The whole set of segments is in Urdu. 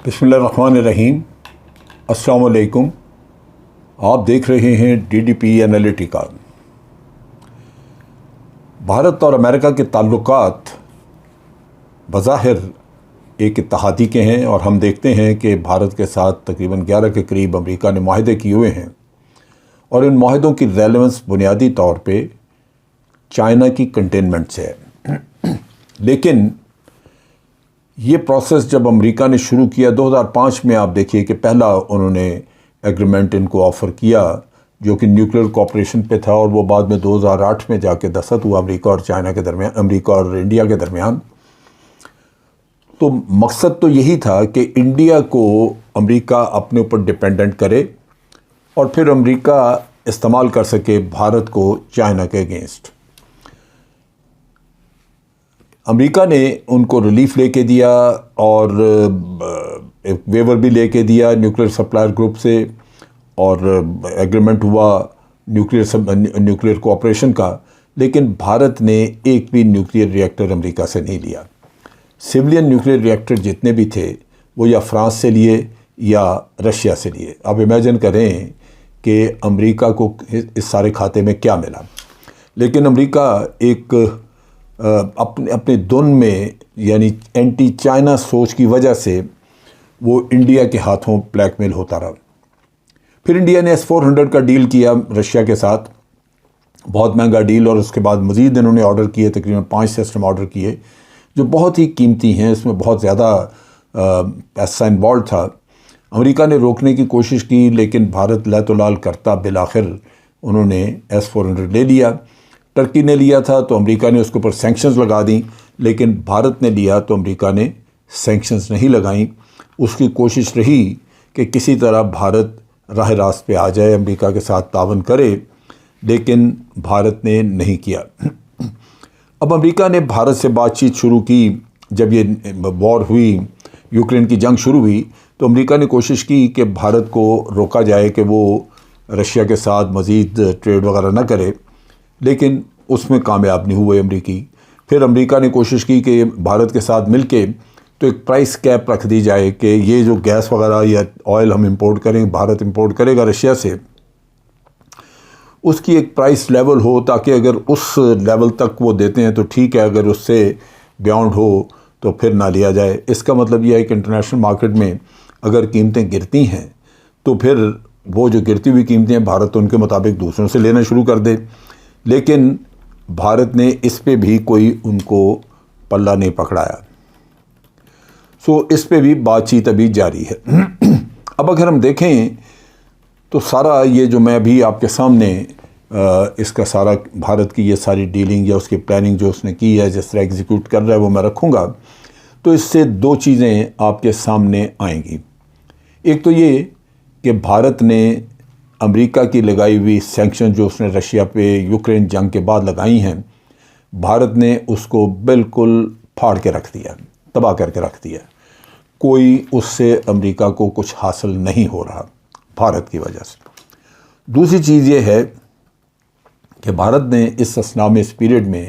بسم اللہ الرحمن الرحیم۔ السلام علیکم۔ آپ دیکھ رہے ہیں DDP انالیٹیکا۔ بھارت اور امریکہ کے تعلقات بظاہر ایک اتحادی کے ہیں، اور ہم دیکھتے ہیں کہ بھارت کے ساتھ تقریباً 11 کے قریب امریکہ نے معاہدے کیے ہوئے ہیں، اور ان معاہدوں کی ریلیونس بنیادی طور پہ چائنا کی کنٹینمنٹ سے ہے۔ لیکن یہ پروسیس جب امریکہ نے شروع کیا 2005 میں، آپ دیکھیے کہ پہلا انہوں نے ایگریمنٹ ان کو آفر کیا جو کہ نیوکلیر کوآپریشن پہ تھا، اور وہ بعد میں 2008 میں جا کے دستخط ہوا امریکہ اور چائنا کے درمیان، امریکہ اور انڈیا کے درمیان۔ تو مقصد تو یہی تھا کہ انڈیا کو امریکہ اپنے اوپر ڈیپینڈنٹ کرے، اور پھر امریکہ استعمال کر سکے بھارت کو چائنا کے اگینسٹ۔ امریکہ نے ان کو ریلیف لے کے دیا، اور ایک ویور بھی لے کے دیا نیوکلیر سپلائر گروپ سے، اور ایگریمنٹ ہوا نیوکلیر کوآپریشن کا۔ لیکن بھارت نے ایک بھی نیوکلیر ری ایکٹر امریکہ سے نہیں لیا۔ سویلین نیوکلیر ری ایکٹر جتنے بھی تھے وہ یا فرانس سے لیے یا رشیا سے لیے۔ آپ امیجن کریں کہ امریکہ کو اس سارے کھاتے میں کیا ملا۔ لیکن امریکہ ایک اپنے دن میں، یعنی اینٹی چائنا سوچ کی وجہ سے، وہ انڈیا کے ہاتھوں بلیک میل ہوتا رہا۔ پھر انڈیا نے S-400 کا ڈیل کیا رشیا کے ساتھ، بہت مہنگا ڈیل، اور اس کے بعد مزید انہوں نے آرڈر کیے، تقریباً 5 سسٹم آرڈر کیے جو بہت ہی قیمتی ہیں، اس میں بہت زیادہ پیسہ انوالوڈ تھا۔ امریکہ نے روکنے کی کوشش کی، لیکن بھارت لہ تو لال کرتا بالآخر انہوں نے S-400 لے لیا۔ ٹرکی نے لیا تھا تو امریکہ نے اس کے اوپر سینکشنز لگا دیں، لیکن بھارت نے لیا تو امریکہ نے سینکشنز نہیں لگائیں۔ اس کی کوشش رہی کہ کسی طرح بھارت راہ راست پہ آ جائے، امریکہ کے ساتھ تعاون کرے، لیکن بھارت نے نہیں کیا۔ اب امریکہ نے بھارت سے بات چیت شروع کی۔ جب یہ وار ہوئی، یوکرین کی جنگ شروع ہوئی، تو امریکہ نے کوشش کی کہ بھارت کو روکا جائے کہ وہ رشیا کے ساتھ مزید ٹریڈ وغیرہ نہ کرے، لیکن اس میں کامیاب نہیں ہوئے امریکی۔ پھر امریکہ نے کوشش کی کہ بھارت کے ساتھ مل کے تو ایک پرائس کیپ رکھ دی جائے کہ یہ جو گیس وغیرہ یا آئل ہم امپورٹ کریں، بھارت امپورٹ کرے گا رشیا سے، اس کی ایک پرائس لیول ہو، تاکہ اگر اس لیول تک وہ دیتے ہیں تو ٹھیک ہے، اگر اس سے بیانڈ ہو تو پھر نہ لیا جائے۔ اس کا مطلب یہ ہے کہ انٹرنیشنل مارکیٹ میں اگر قیمتیں گرتی ہیں تو پھر وہ جو گرتی ہوئی قیمتیں ہیں بھارت ان کے مطابق دوسروں سے لینا شروع کر دے۔ لیکن بھارت نے اس پہ بھی کوئی ان کو پلہ نہیں پکڑایا۔ اس پہ بھی بات چیت ابھی جاری ہے۔ اب اگر ہم دیکھیں تو سارا یہ جو میں ابھی آپ کے سامنے اس کا سارا بھارت کی یہ ساری ڈیلنگ یا اس کی پلاننگ جو اس نے کی ہے، جس طرح ایگزیکیوٹ کر رہا ہے، وہ میں رکھوں گا، تو اس سے دو چیزیں آپ کے سامنے آئیں گی۔ ایک تو یہ کہ بھارت نے امریکہ کی لگائی ہوئی سینکشن جو اس نے رشیا پہ یوکرین جنگ کے بعد لگائی ہیں، بھارت نے اس کو بالکل پھاڑ کے رکھ دیا، تباہ کر کے رکھ دیا۔ کوئی اس سے امریکہ کو کچھ حاصل نہیں ہو رہا بھارت کی وجہ سے۔ دوسری چیز یہ ہے کہ بھارت نے اس اثناء میں، اس پیریڈ میں،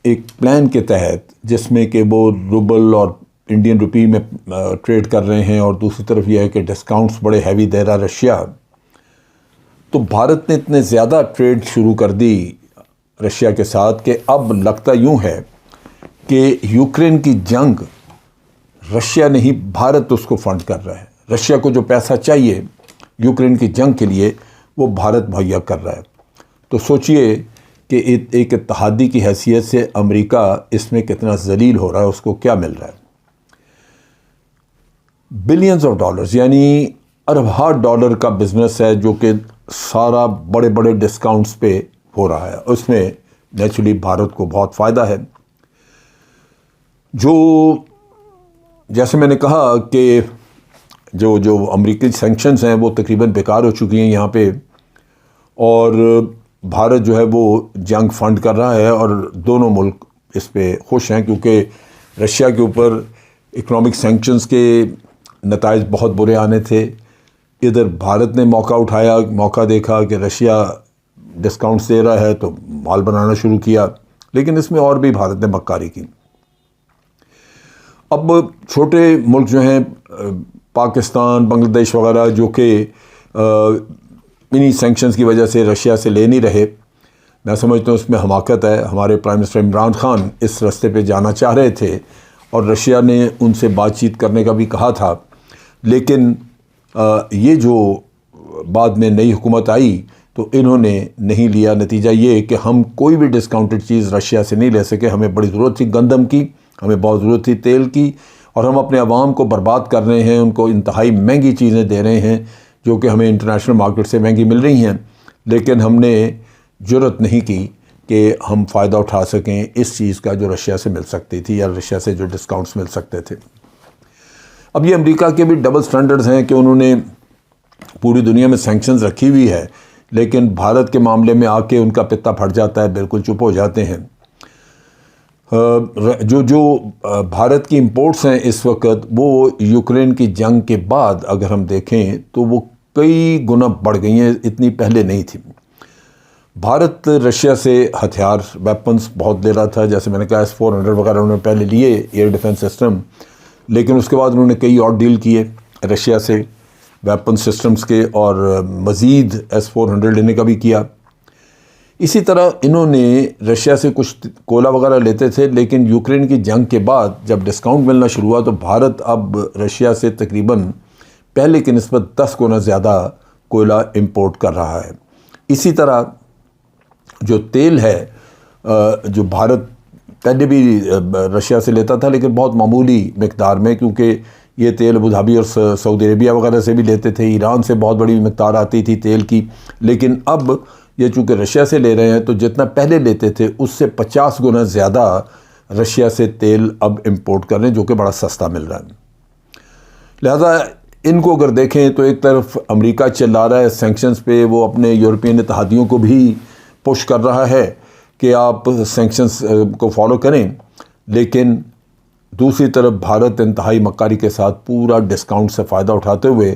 ایک پلان کے تحت، جس میں کہ وہ روبل اور انڈین روپی میں ٹریڈ کر رہے ہیں، اور دوسری طرف یہ ہے کہ ڈسکاؤنٹس بڑے ہیوی دے رہا رشیا، تو بھارت نے اتنے زیادہ ٹریڈ شروع کر دی رشیا کے ساتھ کہ اب لگتا یوں ہے کہ یوکرین کی جنگ رشیا نہیں، بھارت اس کو فنڈ کر رہا ہے۔ رشیا کو جو پیسہ چاہیے یوکرین کی جنگ کے لیے، وہ بھارت مہیا کر رہا ہے۔ تو سوچئے کہ ایک اتحادی کی حیثیت سے امریکہ اس میں کتنا ذلیل ہو رہا ہے، اس کو کیا مل رہا ہے۔ بلینز آف ڈالرز، یعنی اربوں ڈالر کا بزنس ہے جو کہ سارا بڑے بڑے ڈسکاؤنٹس پہ ہو رہا ہے۔ اس میں نیچرلی بھارت کو بہت فائدہ ہے۔ جیسے میں نے کہا کہ جو امریکی سینکشنز ہیں وہ تقریباً بیکار ہو چکی ہیں یہاں پہ، اور بھارت جو ہے وہ جنگ فنڈ کر رہا ہے، اور دونوں ملک اس پہ خوش ہیں، کیونکہ رشیا کے اوپر اکنامک سینکشنز کے نتائج بہت برے آنے تھے۔ ادھر بھارت نے موقع اٹھایا، موقع دیکھا کہ رشیا ڈسکاؤنٹس دے رہا ہے تو مال بنانا شروع کیا، لیکن اس میں اور بھی بھارت نے مکاری کی۔ اب چھوٹے ملک جو ہیں پاکستان، بنگلہ دیش وغیرہ، جو کہ انہی سینکشنز کی وجہ سے رشیا سے لے نہیں رہے، میں سمجھتا ہوں اس میں حماقت ہے۔ ہمارے پرائم منسٹر عمران خان اس راستے پہ جانا چاہ رہے تھے اور رشیا نے ان سے بات چیت کرنے کا بھی کہا تھا، لیکن یہ جو بعد میں نئی حکومت آئی تو انہوں نے نہیں لیا۔ نتیجہ یہ کہ ہم کوئی بھی ڈسکاؤنٹڈ چیز رشیا سے نہیں لے سکے۔ ہمیں بڑی ضرورت تھی گندم کی، ہمیں بہت ضرورت تھی تیل کی، اور ہم اپنے عوام کو برباد کر رہے ہیں، ان کو انتہائی مہنگی چیزیں دے رہے ہیں جو کہ ہمیں انٹرنیشنل مارکیٹ سے مہنگی مل رہی ہیں، لیکن ہم نے جرأت نہیں کی کہ ہم فائدہ اٹھا سکیں اس چیز کا جو رشیا سے مل سکتی تھی یا رشیا سے جو ڈسکاؤنٹس مل سکتے تھے۔ اب یہ امریکہ کے بھی ڈبل سٹینڈرڈز ہیں کہ انہوں نے پوری دنیا میں سینکشنز رکھی ہوئی ہے، لیکن بھارت کے معاملے میں آ کے ان کا پتا پھٹ جاتا ہے، بالکل چپ ہو جاتے ہیں۔ جو بھارت کی امپورٹس ہیں اس وقت، وہ یوکرین کی جنگ کے بعد اگر ہم دیکھیں تو وہ کئی گنا بڑھ گئی ہیں، اتنی پہلے نہیں تھی۔ بھارت رشیا سے ہتھیار، ویپنز بہت لے رہا تھا، جیسے میں نے کہا S-400 وغیرہ انہوں نے پہلے لیے، ایئر ڈیفنس سسٹم، لیکن اس کے بعد انہوں نے کئی اور ڈیل کیے رشیا سے ویپن سسٹمز کے، اور مزید S-400 لینے کا بھی کیا۔ اسی طرح انہوں نے رشیا سے کچھ کوئلہ وغیرہ لیتے تھے، لیکن یوکرین کی جنگ کے بعد جب ڈسکاؤنٹ ملنا شروع ہوا تو بھارت اب رشیا سے تقریباً پہلے کی نسبت 10 گنا زیادہ کوئلہ امپورٹ کر رہا ہے۔ اسی طرح جو تیل ہے، جو بھارت پہلے بھی رشیا سے لیتا تھا لیکن بہت معمولی مقدار میں، کیونکہ یہ تیل ابوظہبی اور سعودی عربیہ وغیرہ سے بھی لیتے تھے، ایران سے بہت بڑی مقدار آتی تھی تیل کی، لیکن اب یہ چونکہ رشیا سے لے رہے ہیں تو جتنا پہلے لیتے تھے اس سے 50 گنا زیادہ رشیا سے تیل اب امپورٹ کر رہے ہیں، جو کہ بڑا سستا مل رہا ہے۔ لہذا ان کو اگر دیکھیں تو ایک طرف امریکہ چلا رہا ہے سینکشنز پہ، وہ اپنے یورپین اتحادیوں کو بھی پش کر رہا ہے کہ آپ سینکشنز کو فالو کریں، لیکن دوسری طرف بھارت انتہائی مکاری کے ساتھ پورا ڈسکاؤنٹ سے فائدہ اٹھاتے ہوئے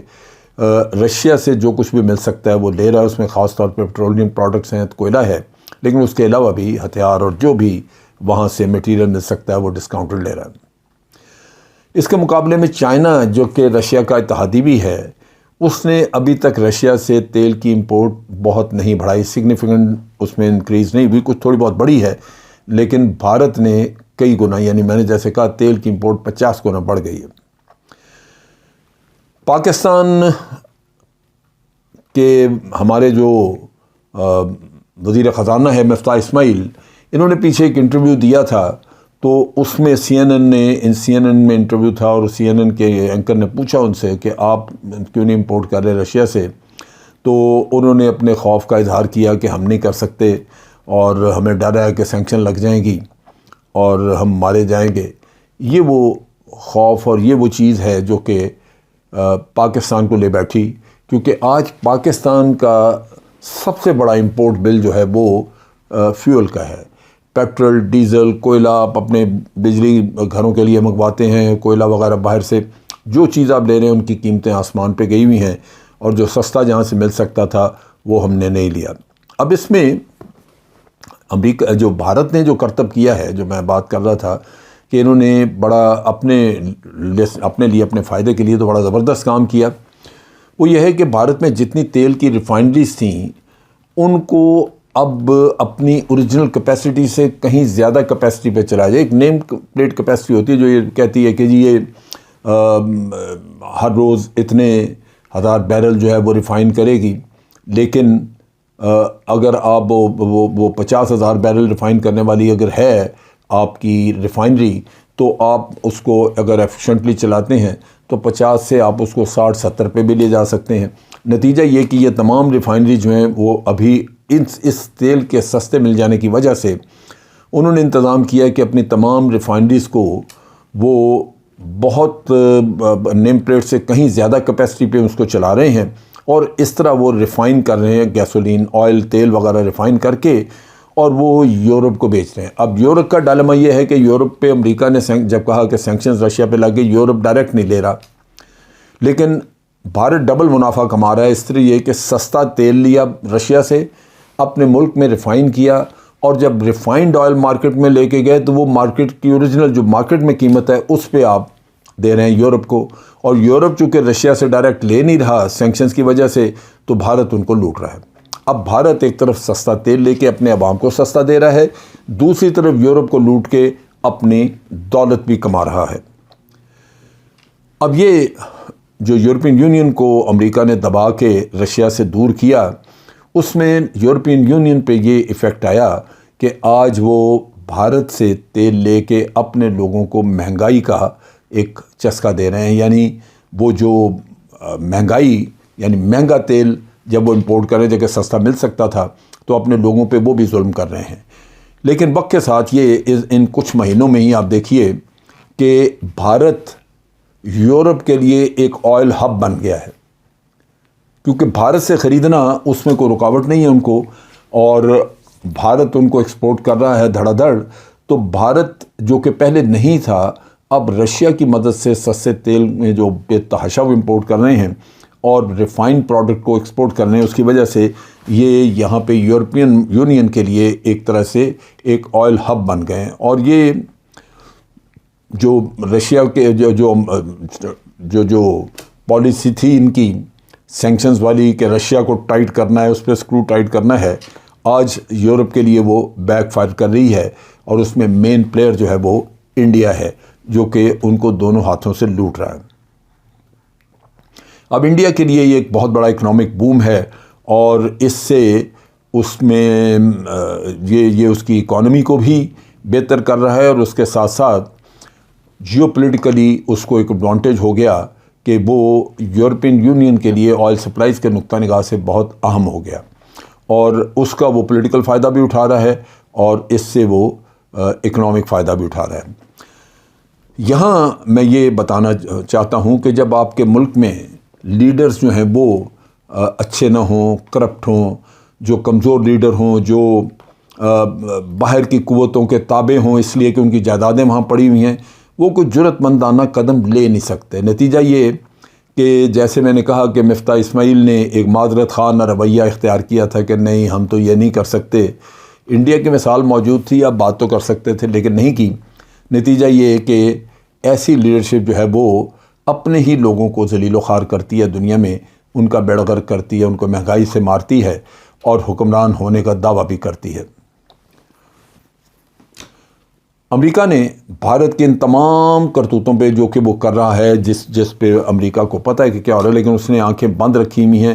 رشیا سے جو کچھ بھی مل سکتا ہے وہ لے رہا ہے۔ اس میں خاص طور پہ پیٹرولیم پروڈکٹس ہیں، کوئلہ ہے، لیکن اس کے علاوہ بھی ہتھیار اور جو بھی وہاں سے میٹیریل مل سکتا ہے وہ ڈسکاؤنٹڈ لے رہا ہے۔ اس کے مقابلے میں چائنا، جو کہ رشیا کا اتحادی بھی ہے، اس نے ابھی تک رشیا سے تیل کی امپورٹ بہت نہیں بڑھائی، سگنیفیکنٹ اس میں انکریز نہیں ہوئی، کچھ تھوڑی بہت بڑھی ہے، لیکن بھارت نے کئی گنا، یعنی میں نے جیسے کہا تیل کی امپورٹ 50 گنا بڑھ گئی ہے۔ پاکستان کے ہمارے جو وزیر خزانہ ہے مفتاح اسماعیل، انہوں نے پیچھے ایک انٹرویو دیا تھا، تو اس میں سی این این میں انٹرویو تھا، اور سی این این کے اینکر نے پوچھا ان سے کہ آپ کیوں نہیں امپورٹ کر رہے رشیا سے، تو انہوں نے اپنے خوف کا اظہار کیا کہ ہم نہیں کر سکتے اور ہمیں ڈر ہے کہ سینکشن لگ جائیں گی اور ہم مارے جائیں گے۔ یہ وہ خوف اور یہ وہ چیز ہے جو کہ پاکستان کو لے بیٹھی، کیونکہ آج پاکستان کا سب سے بڑا امپورٹ بل جو ہے وہ فیول کا ہے۔ پیٹرول، ڈیزل، کوئلہ آپ اپنے بجلی گھروں کے لیے منگواتے ہیں، کوئلہ وغیرہ باہر سے، جو چیز آپ لے رہے ہیں ان کی قیمتیں آسمان پہ گئی ہوئی ہیں، اور جو سستا جہاں سے مل سکتا تھا وہ ہم نے نہیں لیا۔ اب اس میں امریکہ، جو بھارت نے جو کرتب کیا ہے، جو میں بات کر رہا تھا کہ انہوں نے بڑا اپنے لیے، اپنے فائدے کے لیے تو بڑا زبردست کام کیا، وہ یہ ہے کہ بھارت میں جتنی تیل کی ریفائنریز تھیں ان کو اب اپنی اوریجنل کیپیسٹی سے کہیں زیادہ کیپیسٹی پہ چلا جائے۔ ایک نیم پلیٹ کیپیسٹی ہوتی ہے جو یہ کہتی ہے کہ جی یہ ہر روز اتنے ہزار بیرل جو ہے وہ ریفائن کرے گی، لیکن اگر آپ وہ 50,000 بیرل ریفائن کرنے والی اگر ہے آپ کی ریفائنری، تو آپ اس کو اگر ایفیشنٹلی چلاتے ہیں تو 50 سے آپ اس کو 60-70 پہ بھی لے جا سکتے ہیں۔ نتیجہ یہ کہ یہ تمام ریفائنری جو ہیں وہ ابھی اس تیل کے سستے مل جانے کی وجہ سے انہوں نے انتظام کیا کہ اپنی تمام ریفائنریز کو وہ بہت نیم پلیٹ سے کہیں زیادہ کیپیسٹی پہ اس کو چلا رہے ہیں، اور اس طرح وہ ریفائن کر رہے ہیں، گیسولین، آئل، تیل وغیرہ ریفائن کر کے، اور وہ یورپ کو بیچ رہے ہیں۔ اب یورپ کا ڈائلما یہ ہے کہ یورپ پہ امریکہ نے جب کہا کہ سینکشنز رشیا پہ لگے، یورپ ڈائریکٹ نہیں لے رہا، لیکن بھارت ڈبل منافع کما رہا ہے۔ اس طرح یہ کہ سستا تیل لیا رشیا سے، اپنے ملک میں ریفائن کیا، اور جب ریفائنڈ آئل مارکیٹ میں لے کے گئے تو وہ مارکیٹ کی اوریجنل جو مارکیٹ میں قیمت ہے اس پہ آپ دے رہے ہیں یورپ کو، اور یورپ چونکہ رشیا سے ڈائریکٹ لے نہیں رہا سینکشنز کی وجہ سے، تو بھارت ان کو لوٹ رہا ہے۔ اب بھارت ایک طرف سستا تیل لے کے اپنے عوام کو سستا دے رہا ہے، دوسری طرف یورپ کو لوٹ کے اپنی دولت بھی کما رہا ہے۔ اب یہ جو یورپین یونین کو امریکہ نے دبا کے رشیا سے دور کیا، اس میں یورپین یونین پہ یہ ایفیکٹ آیا کہ آج وہ بھارت سے تیل لے کے اپنے لوگوں کو مہنگائی کا ایک چسکا دے رہے ہیں، یعنی وہ جو مہنگائی، یعنی مہنگا تیل جب وہ امپورٹ کریں جگہ سستا مل سکتا تھا تو اپنے لوگوں پہ وہ بھی ظلم کر رہے ہیں۔ لیکن وقت کے ساتھ یہ ان کچھ مہینوں میں ہی آپ دیکھیے کہ بھارت یورپ کے لیے ایک آئل ہب بن گیا ہے، کیونکہ بھارت سے خریدنا اس میں کوئی رکاوٹ نہیں ہے ان کو، اور بھارت ان کو ایکسپورٹ کر رہا ہے دھڑا دھڑ۔ تو بھارت جو کہ پہلے نہیں تھا، اب رشیا کی مدد سے سستے تیل میں جو بے تحاشا وہ امپورٹ کر رہے ہیں اور ریفائنڈ پروڈکٹ کو ایکسپورٹ کر رہے ہیں، اس کی وجہ سے یہ یہاں پہ یورپین یونین کے لیے ایک طرح سے ایک آئل ہب بن گئے ہیں۔ اور یہ جو رشیا کے جو پالیسی تھی ان کی سینکشنز والی کہ رشیا کو ٹائٹ کرنا ہے، اس پہ اسکرو ٹائٹ کرنا ہے، آج یورپ کے لیے وہ بیک فائر کر رہی ہے، اور اس میں مین پلیئر جو ہے وہ انڈیا ہے، جو کہ ان کو دونوں ہاتھوں سے لوٹ رہا ہے۔ اب انڈیا کے لیے یہ ایک بہت بڑا اکنامک بوم ہے، اور اس سے اس میں یہ اس کی اکانومی کو بھی بہتر کر رہا ہے، اور اس کے ساتھ ساتھ جیو پولیٹیکلی اس کو ایک ایڈوانٹیج ہو گیا کہ وہ یورپین یونین کے لیے آئل سپلائز کے نقطہ نگاہ سے بہت اہم ہو گیا، اور اس کا وہ پولیٹیکل فائدہ بھی اٹھا رہا ہے اور اس سے وہ اکنامک فائدہ بھی اٹھا رہا ہے۔ یہاں میں یہ بتانا چاہتا ہوں کہ جب آپ کے ملک میں لیڈرز جو ہیں وہ اچھے نہ ہوں، کرپٹ ہوں، جو کمزور لیڈر ہوں، جو باہر کی قوتوں کے تابع ہوں اس لیے کہ ان کی جائیدادیں وہاں پڑی ہوئی ہیں، وہ کوئی جرأت مندانہ قدم لے نہیں سکتے۔ نتیجہ یہ کہ جیسے میں نے کہا کہ مفتاح اسماعیل نے ایک معذرت خانہ رویہ اختیار کیا تھا کہ نہیں ہم تو یہ نہیں کر سکتے، انڈیا کی مثال موجود تھی، آپ بات تو کر سکتے تھے لیکن نہیں کی۔ نتیجہ یہ کہ ایسی لیڈرشپ جو ہے وہ اپنے ہی لوگوں کو ذلیل و خوار کرتی ہے دنیا میں، ان کا بیڑا غرق کرتی ہے، ان کو مہنگائی سے مارتی ہے اور حکمران ہونے کا دعویٰ بھی کرتی ہے۔ امریکہ نے بھارت کے ان تمام کرتوتوں پہ جو کہ وہ کر رہا ہے، جس پہ امریکہ کو پتہ ہے کہ کیا ہو رہا ہے، لیکن اس نے آنکھیں بند رکھی ہوئی ہیں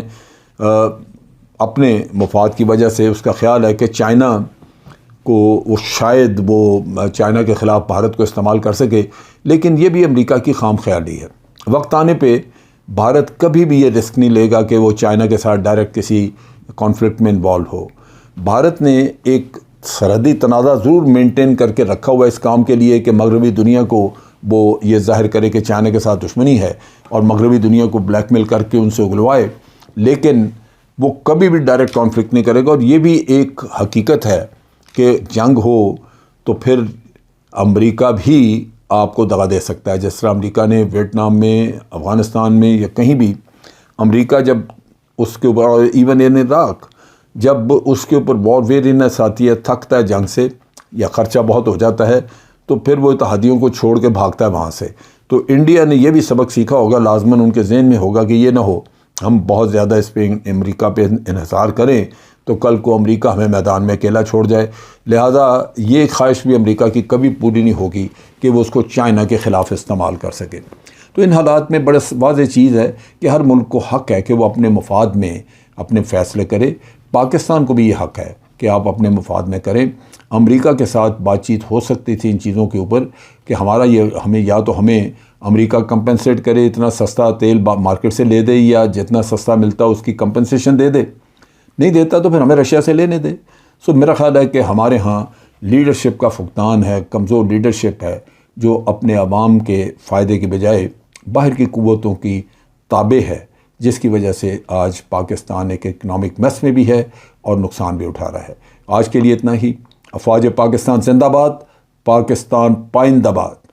اپنے مفاد کی وجہ سے۔ اس کا خیال ہے کہ چائنا کو وہ شاید وہ چائنا کے خلاف بھارت کو استعمال کر سکے، لیکن یہ بھی امریکہ کی خام خیالی ہے۔ وقت آنے پہ بھارت کبھی بھی یہ رسک نہیں لے گا کہ وہ چائنا کے ساتھ ڈائریکٹ کسی کانفلکٹ میں انوالو ہو۔ بھارت نے ایک سرحدی تنازع ضرور مینٹین کر کے رکھا ہوا اس کام کے لیے کہ مغربی دنیا کو وہ یہ ظاہر کرے کہ چائنا کے ساتھ دشمنی ہے اور مغربی دنیا کو بلیک میل کر کے ان سے اگلوائے، لیکن وہ کبھی بھی ڈائریکٹ کانفلکٹ نہیں کرے گا۔ اور یہ بھی ایک حقیقت ہے کہ جنگ ہو تو پھر امریکہ بھی آپ کو دغا دے سکتا ہے، جس طرح امریکہ نے ویتنام میں، افغانستان میں یا کہیں بھی، امریکہ جب اس کے اوپر ایون ان عراق جب اس کے اوپر وار ویرینس آتی ہے، تھکتا ہے جنگ سے یا خرچہ بہت ہو جاتا ہے، تو پھر وہ اتحادیوں کو چھوڑ کے بھاگتا ہے وہاں سے۔ تو انڈیا نے یہ بھی سبق سیکھا ہوگا، لازماً ان کے ذہن میں ہوگا کہ یہ نہ ہو ہم بہت زیادہ اس پہ امریکہ پہ انحصار کریں تو کل کو امریکہ ہمیں میدان میں اکیلا چھوڑ جائے۔ لہٰذا یہ خواہش بھی امریکہ کی کبھی پوری نہیں ہوگی کہ وہ اس کو چائنا کے خلاف استعمال کر سکے۔ تو ان حالات میں بڑا واضح چیز ہے کہ ہر ملک کو حق ہے کہ وہ اپنے مفاد میں اپنے فیصلے کرے۔ پاکستان کو بھی یہ حق ہے کہ آپ اپنے مفاد میں کریں۔ امریکہ کے ساتھ بات چیت ہو سکتی تھی ان چیزوں کے اوپر کہ ہمیں یا تو ہمیں امریکہ کمپنسیٹ کرے، اتنا سستا تیل مارکیٹ سے لے دے، یا جتنا سستا ملتا اس کی کمپنسیشن دے دے، نہیں دیتا تو پھر ہمیں رشیا سے لینے دے۔ سو میرا خیال ہے کہ ہمارے ہاں لیڈرشپ کا فقدان ہے، کمزور لیڈرشپ ہے جو اپنے عوام کے فائدے کے بجائے باہر کی قوتوں کی تابع ہے، جس کی وجہ سے آج پاکستان ایک اکنامک میس میں بھی ہے اور نقصان بھی اٹھا رہا ہے۔ آج کے لیے اتنا ہی۔ افواج پاکستان زندہ باد، پاکستان پائندہ باد۔